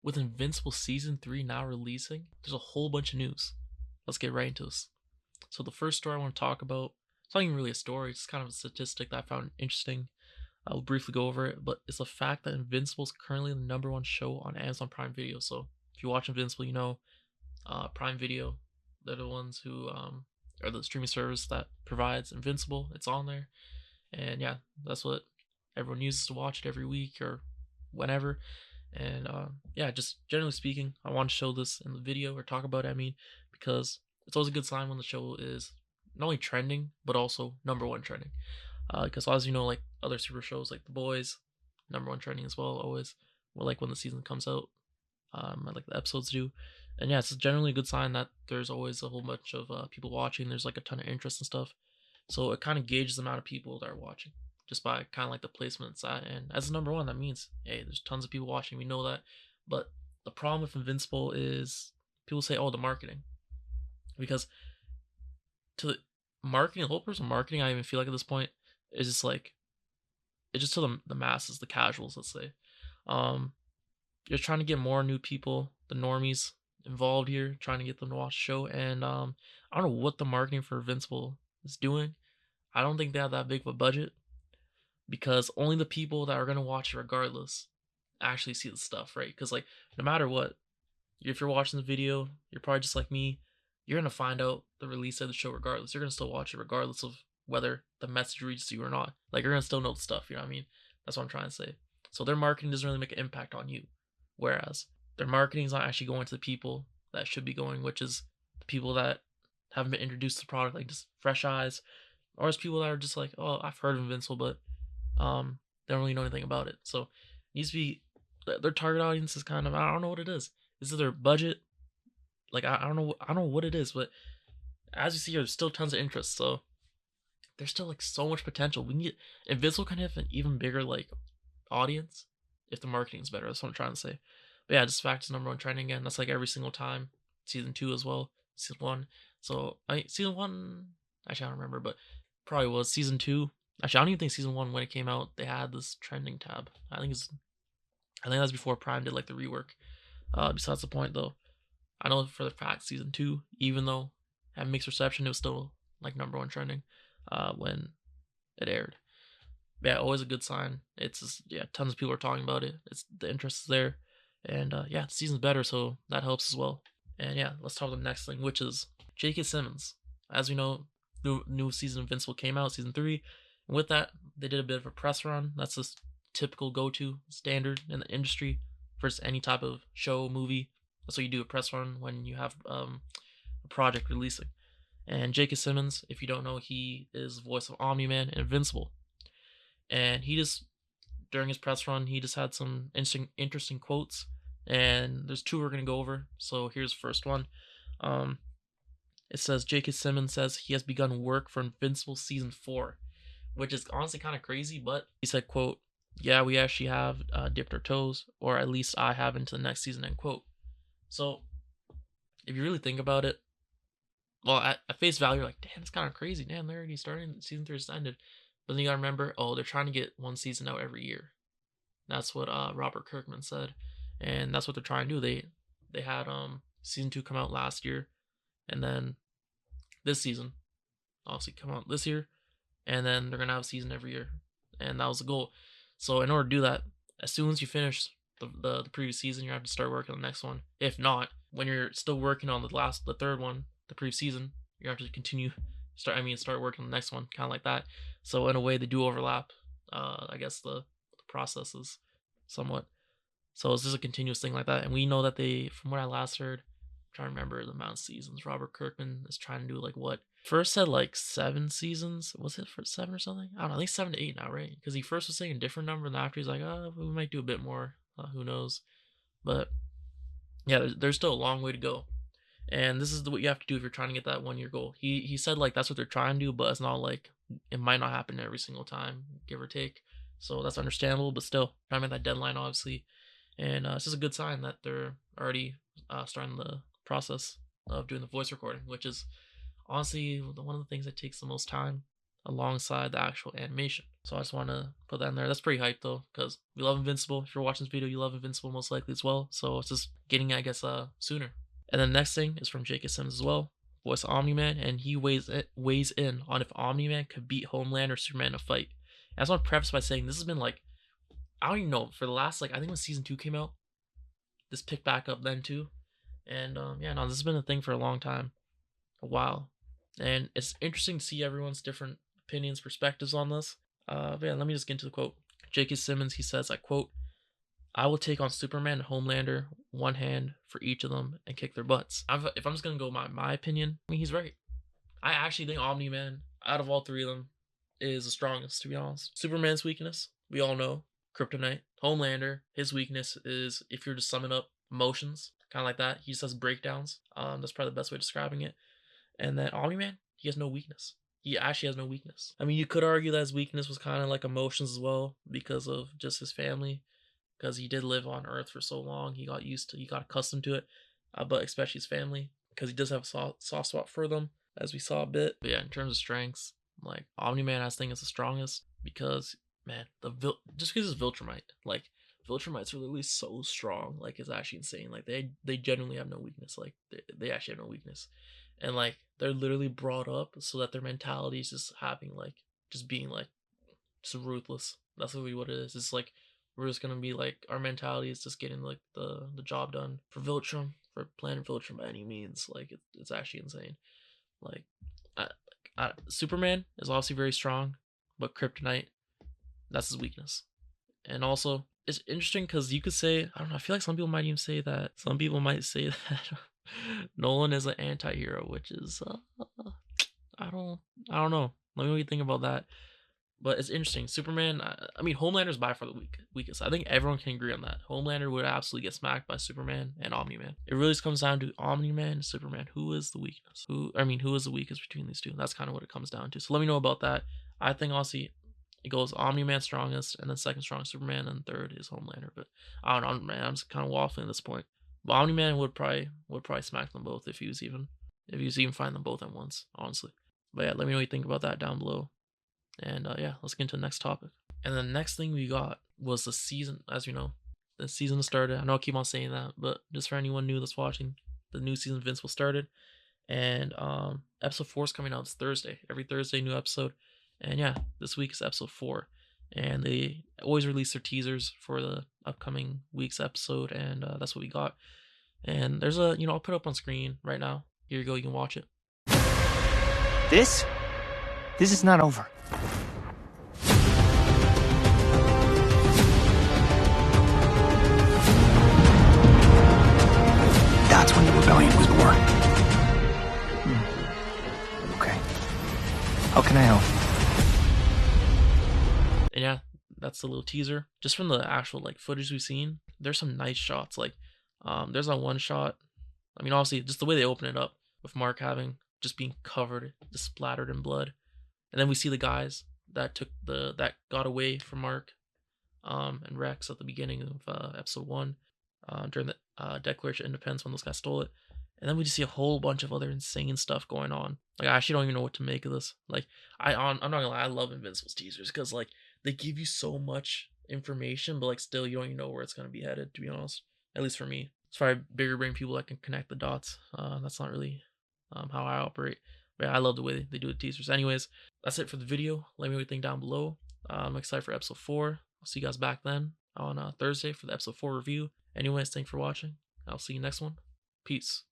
with Invincible season 3 now releasing, there's a whole bunch of news. Let's get right into this. So the first story I want to talk about, it's not even really a story, it's kind of a statistic that I found interesting. I'll briefly go over it, but it's the fact that Invincible is currently the number one show on Amazon Prime Video. So if you watch Invincible, you know Prime Video, they're the ones who are the streaming service that provides Invincible. It's on there, and yeah, that's what everyone uses to watch it every week or whenever. And yeah, just generally speaking, I want to show this in the video or talk about it. I mean, because it's always a good sign when the show is not only trending but also number one trending. Because as you know, like other super shows like The Boys, number one trending as well. Always, well, like when the season comes out, I like the episodes do. And yeah, it's generally a good sign that there's always a whole bunch of people watching. There's like a ton of interest and stuff. So it kind of gauges the amount of people that are watching just by kind of like the placement it's at. And as number one, that means, hey, there's tons of people watching. We know that. But the problem with Invincible is people say, oh, the marketing. Because to the marketing, the whole person marketing, I even feel like at this point, is just like, it's just to the masses, the casuals, let's say. Um, you're trying to get more new people, the normies, involved here, trying to get them to watch the show. And I don't know what the marketing for Invincible is doing. I don't think they have that big of a budget because only the people that are gonna watch it regardless actually see the stuff, right? Because like no matter what, if you're watching the video, you're probably just like me. You're gonna find out the release of the show regardless. You're gonna still watch it regardless of whether the message reaches you or not. Like you're gonna still know the stuff. You know what I mean? That's what I'm trying to say. So their marketing doesn't really make an impact on you, whereas their marketing is not actually going to the people that should be going, which is the people that haven't been introduced to the product, like just fresh eyes, or as people that are just like, oh, I've heard of Invincible, but they don't really know anything about it. So it needs to be their target audience is kind of, I don't know what it is. Is it their budget? Like I don't know what it is, but as you see, there's still tons of interest. So there's still like so much potential. We need Invincible can have an even bigger like audience if the marketing's better. That's what I'm trying to say. But yeah, just fact is number one trending again. That's like every single time. Season two as well. Season one. So season one. Actually, I don't remember, but probably was season two. Actually, I don't even think season one when it came out they had this trending tab. I think that's before Prime did like the rework. Besides the point though, I know for the fact season two, even though had mixed reception, it was still like number one trending when it aired. Yeah, always a good sign. It's just, yeah, tons of people are talking about it. It's the interest is there, and yeah, the season's better, so that helps as well. And yeah, let's talk about the next thing, which is J.K. Simmons. As we know, new season of Invincible came out, season three, and with that, they did a bit of a press run. That's just typical go-to standard in the industry for just any type of show, movie. That's what you do a press run when you have a project releasing. And J.K. Simmons, if you don't know, he is the voice of Omni-Man and Invincible. And he just during his press run, he just had some interesting quotes. And there's two we're gonna go over. So here's the first one. Um, it says J.K. Simmons says he has begun work for Invincible season 4, which is honestly kind of crazy. But he said, "quote Yeah, we actually have dipped our toes, or at least I have into the next season." End quote. So if you really think about it, well, at face value, you're like, damn, it's kind of crazy. Damn, they're already starting. Season 3 just ended. But then you gotta remember, oh, they're trying to get one season out every year. That's what Robert Kirkman said, and that's what they're trying to do. They had season 2 come out last year, and then this season obviously come out this year, and then they're gonna have a season every year, and that was the goal. So in order to do that, as soon as you finish the previous season, you have to start working on the next one. If not, when you're still working on the third one, the previous season, you have to continue start working on the next one, kind of like that. So in a way, they do overlap. I guess the processes somewhat. So it's just a continuous thing like that. And we know that they, from what I last heard, I'm trying to remember the amount of seasons. Robert Kirkman is trying to do like what first said like 7 seasons. Was it for 7 or something? I don't know. I think 7 to 8 now, right? Because he first was saying a different number, and after he's like, oh, we might do a bit more. Who knows? But yeah, there's still a long way to go. And this is what you have to do if you're trying to get that 1 year goal. He said like that's what they're trying to do, but it's not like it might not happen every single time, give or take. So that's understandable, but still trying to make that deadline obviously. And it's just a good sign that they're already starting the process of doing the voice recording, which is honestly one of the things that takes the most time alongside the actual animation. So I just want to put that in there. That's pretty hype though, because we love Invincible. If you're watching this video, you love Invincible most likely as well. So it's just getting, I guess, sooner. And then next thing is from Simmons as well, voice Omni-Man, and he weighs in on if Omni-Man could beat Homelander or Superman in a fight. And I just want to preface by saying this has been like, I don't even know, for the last, like, I think when season 2 came out, this picked back up then too. And yeah, no, this has been a thing for a long time, a while. And it's interesting to see everyone's different opinions, perspectives on this. But yeah, let me just get into the quote. J.K. Simmons, he says, I quote, I will take on Superman and Homelander, one hand for each of them, and kick their butts. If I'm just going to go my opinion, I mean, he's right. I actually think Omni-Man, out of all three of them, is the strongest, to be honest. Superman's weakness, we all know, kryptonite. Homelander, his weakness is, if you're to sum it up, emotions, kind of like that. He just has breakdowns. That's probably the best way of describing it. And then Omni-Man, he has no weakness. He actually has no weakness. I mean, you could argue that his weakness was kind of like emotions as well, because of just his family, because he did live on Earth for so long. He got accustomed to it, but especially his family, because he does have a soft spot for them, as we saw a bit. But yeah, in terms of strengths, like Omni-Man, I think is the strongest because, man, just because it's Viltrumite, like Viltrumites are literally so strong, like it's actually insane. Like they genuinely have no weakness. Like they actually have no weakness, and like they're literally brought up so that their mentality is just having like just being like just ruthless. That's really what it is. It's like we're just gonna be like, our mentality is just getting like the job done for Viltrum, for Planet Viltrum by any means. Like it's actually insane. Like Superman is obviously very strong, but Kryptonite, that's his weakness. And also, it's interesting because you could say, I don't know, I feel like some people might say that Nolan is an anti-hero, which is I don't know. Let me know what you think about that. But it's interesting. Superman, I mean, Homelander's by far the weakest. I think everyone can agree on that. Homelander would absolutely get smacked by Superman and Omni-Man. It really just comes down to Omni-Man and Superman. Who is the weakness? Who is the weakest between these two? That's kind of what it comes down to. So let me know about that. I think honestly, it goes Omni-Man strongest, and then second strongest Superman, and third is Homelander. But I don't know, man. I'm just kind of waffling at this point. But Omni-Man would probably smack them both if he was even find them both at once, honestly. But yeah, let me know what you think about that down below. And yeah, let's get into the next topic. And the next thing we got was the season. As you know, the season started. I know I keep on saying that, but just for anyone new that's watching, the new season of Invincible started. And episode 4 is coming out this Thursday. Every Thursday, new episode. And yeah, this week is episode 4. And they always release their teasers for the upcoming week's episode, and that's what we got. And there's a, I'll put it up on screen right now. Here you go, you can watch it. This is not over. That's when the rebellion was born. Okay. How can I help? And yeah, that's the little teaser. Just from the actual like footage we've seen, there's some nice shots. Like, there's that one shot. I mean, obviously, just the way they open it up with Mark just being covered, just splattered in blood. And then we see the guys that got away from Mark and Rex at the beginning of episode 1 during the Declaration of Independence when those guys stole it. And then we just see a whole bunch of other insane stuff going on. Like, I actually don't even know what to make of this. Like, I'm not gonna lie, I love Invincible's teasers because like they give you so much information, but like still you don't even know where it's gonna be headed. To be honest, at least for me, it's probably bigger brain people that can connect the dots. That's not really how I operate. But yeah, I love the way they do the teasers. Anyways, that's it for the video. Let me know what you think down below. I'm excited for episode 4. I'll see you guys back then on Thursday for the episode 4 review. Anyways, thanks for watching. I'll see you next one. Peace.